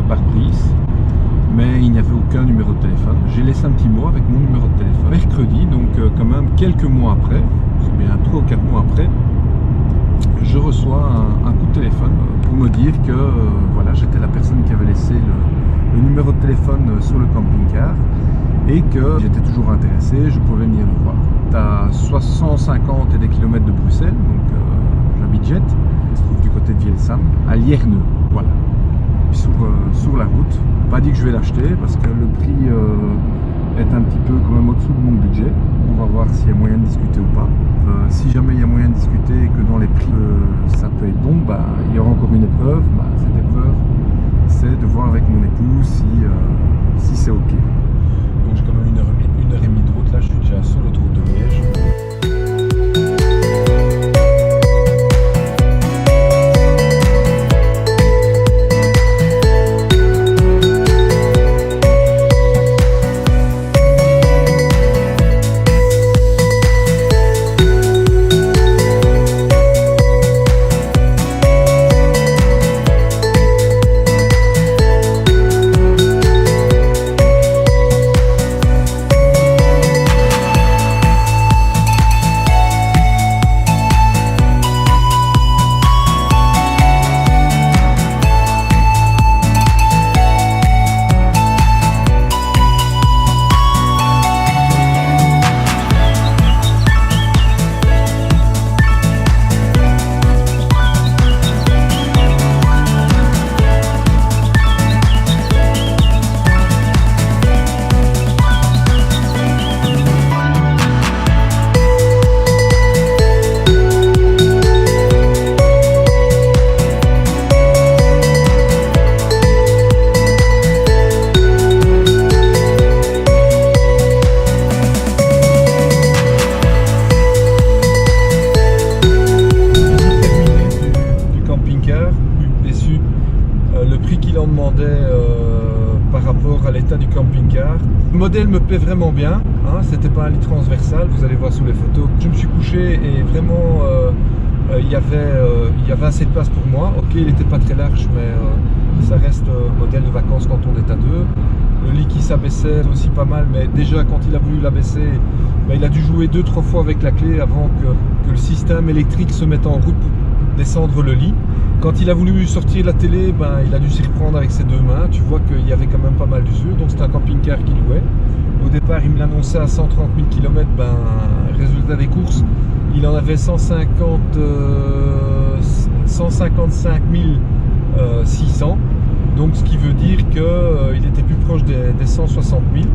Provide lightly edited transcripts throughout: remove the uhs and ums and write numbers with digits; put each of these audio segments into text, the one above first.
pare-brise, mais il n'y avait aucun numéro de téléphone. J'ai laissé un petit mot avec mon numéro de téléphone. Mercredi, donc quand même quelques mois après, c'est bien 3 ou 4 mois après, je reçois un coup de téléphone pour me dire que voilà, j'étais la personne qui avait laissé le numéro de téléphone sur le camping-car et que j'étais toujours intéressé, je pouvais venir le voir. C'est à 150 et des kilomètres de Bruxelles, donc j'habite Jet, qui se trouve du côté de Vielsam, à Lierneux, voilà. Sur la route. Pas dit que je vais l'acheter parce que le prix est un petit peu quand même au-dessous de mon budget. On va voir s'il y a moyen de discuter ou pas. Si jamais il y a moyen de discuter et que dans les prix ça peut être bon, bah, il y aura encore une épreuve. Bah, cette épreuve, c'est de voir avec mon époux si c'est ok. Donc j'ai quand même une heure et demie de route. Là, je suis déjà sur l'autoroute de Liège. Par rapport à l'état du camping-car. Le modèle me plaît vraiment bien, hein, c'était pas un lit transversal, vous allez voir sous les photos. Je me suis couché et vraiment il y avait assez de place pour moi. Ok, il n'était pas très large, mais ça reste modèle de vacances quand on est à deux. Le lit qui s'abaissait aussi pas mal, mais déjà quand il a voulu l'abaisser, il a dû jouer 2-3 fois avec la clé avant que le système électrique se mette en route pour descendre le lit. Quand il a voulu sortir la télé, il a dû s'y reprendre avec ses deux mains. Tu vois qu'il y avait quand même pas mal d'usure. Donc c'est un camping-car qu'il louait. Au départ, il me l'annonçait à 130 000 km. Résultat des courses, il en avait 155 600. Donc ce qui veut dire qu'il était plus proche des 160 000.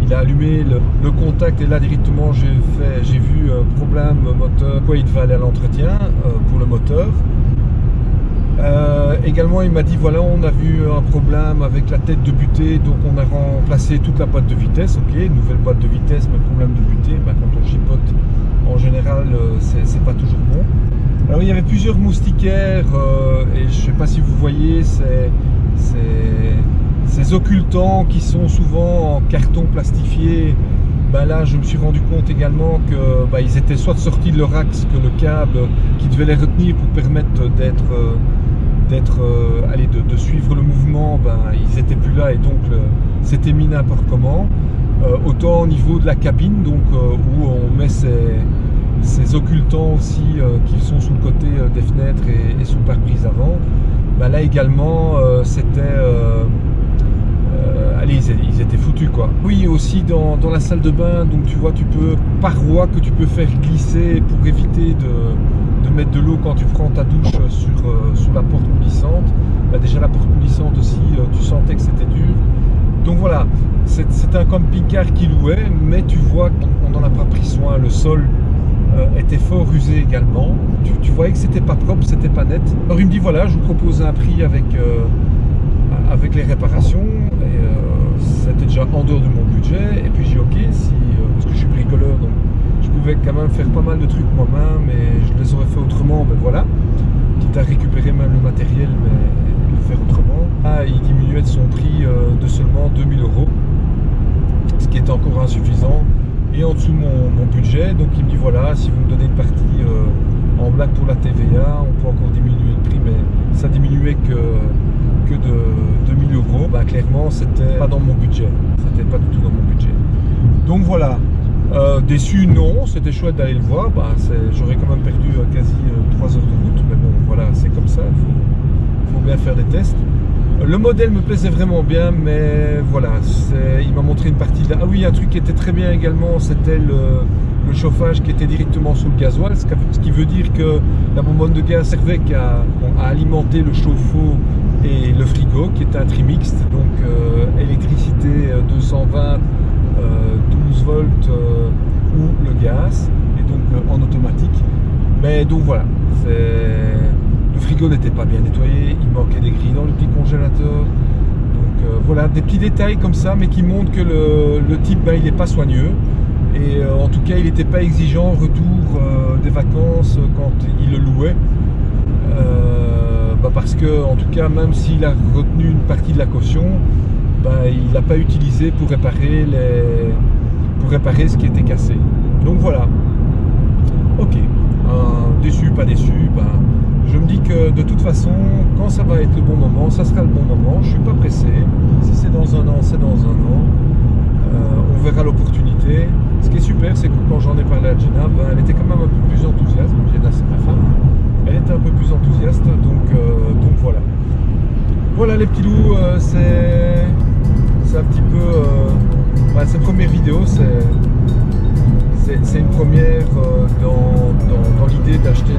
Il a allumé le contact et là directement j'ai vu problème moteur. Quoi, il devait aller à l'entretien pour le moteur. Également il m'a dit voilà, on a vu un problème avec la tête de butée, donc on a remplacé toute la boîte de vitesse. Ok, nouvelle boîte de vitesse, mais problème de butée, quand on chipote en général c'est pas toujours bon. Alors il y avait plusieurs moustiquaires et je sais pas si vous voyez ces occultants qui sont souvent en carton plastifié. Là je me suis rendu compte également que ils étaient soit sortis de leur axe, que le câble qui devait les retenir pour permettre de suivre le mouvement, ils étaient plus là et donc c'était mis n'importe comment. Autant au niveau de la cabine, donc où on met ces occultants aussi qui sont sous le côté des fenêtres et sous le pare-brise avant. Là également c'était ils étaient foutus quoi. Oui, aussi dans la salle de bain, donc tu vois, tu peux parois que tu peux faire glisser pour éviter de mettre de l'eau quand tu prends ta douche sur la porte coulissante. Déjà la porte coulissante aussi, tu sentais que c'était dur. Donc voilà, c'est un camping-car qui louait, mais tu vois qu'on n'en a pas pris soin. Le sol était fort usé également. Tu voyais que c'était pas propre, c'était pas net. Alors il me dit voilà, je vous propose un prix avec les réparations. C'était déjà en dehors de mon budget. Et puis j'ai dit ok, parce que je suis bricoleur, donc je pouvais quand même faire pas mal de trucs moi-même, mais je les aurais fait autrement. Voilà, quitte à récupérer même le matériel, mais le faire autrement. Il diminuait de son prix de seulement 2000 €, ce qui était encore insuffisant et en dessous de mon budget. Donc il me dit voilà, si vous me donnez une partie en blague pour la TVA, on peut encore diminuer le prix, mais ça diminuait que de 2000 €, bah, clairement c'était pas dans mon budget. C'était pas du tout dans mon budget. Donc voilà. Déçu, non, c'était chouette d'aller le voir. Bah, j'aurais quand même perdu quasi 3 heures de route, mais bon, voilà, c'est comme ça, il faut bien faire des tests. Le modèle me plaisait vraiment bien, mais voilà, il m'a montré une partie de la... Ah oui, un truc qui était très bien également, c'était le chauffage qui était directement sous le gasoil, ce qui veut dire que la bonbonne de gaz servait à alimenter le chauffe-eau et le frigo, qui était un trimixte, donc électricité 220, 12 volts ou le gaz, et donc en automatique. Mais donc voilà, le frigo n'était pas bien nettoyé, il manquait des grilles dans le petit congélateur. Donc voilà, des petits détails comme ça, mais qui montrent que le type, il n'est pas soigneux. Et en tout cas, il n'était pas exigeant au retour des vacances quand il le louait. Parce que, en tout cas, même s'il a retenu une partie de la caution, il l'a pas utilisé pour réparer ce qui était cassé. Donc voilà. Ok. Déçu, pas déçu. Je me dis que de toute façon, quand ça va être le bon moment, ça sera le bon moment. Je suis pas pressé. Si c'est dans un an, c'est dans un an. On verra l'opportunité. Ce qui est super, c'est que quand j'en ai parlé à Jenna, elle était quand même un peu plus enthousiaste. Jenna, c'est ma femme. Elle était un peu plus enthousiaste, donc voilà. Voilà les petits loups, c'est un petit peu... cette première vidéo, c'est une première dans l'idée d'acheter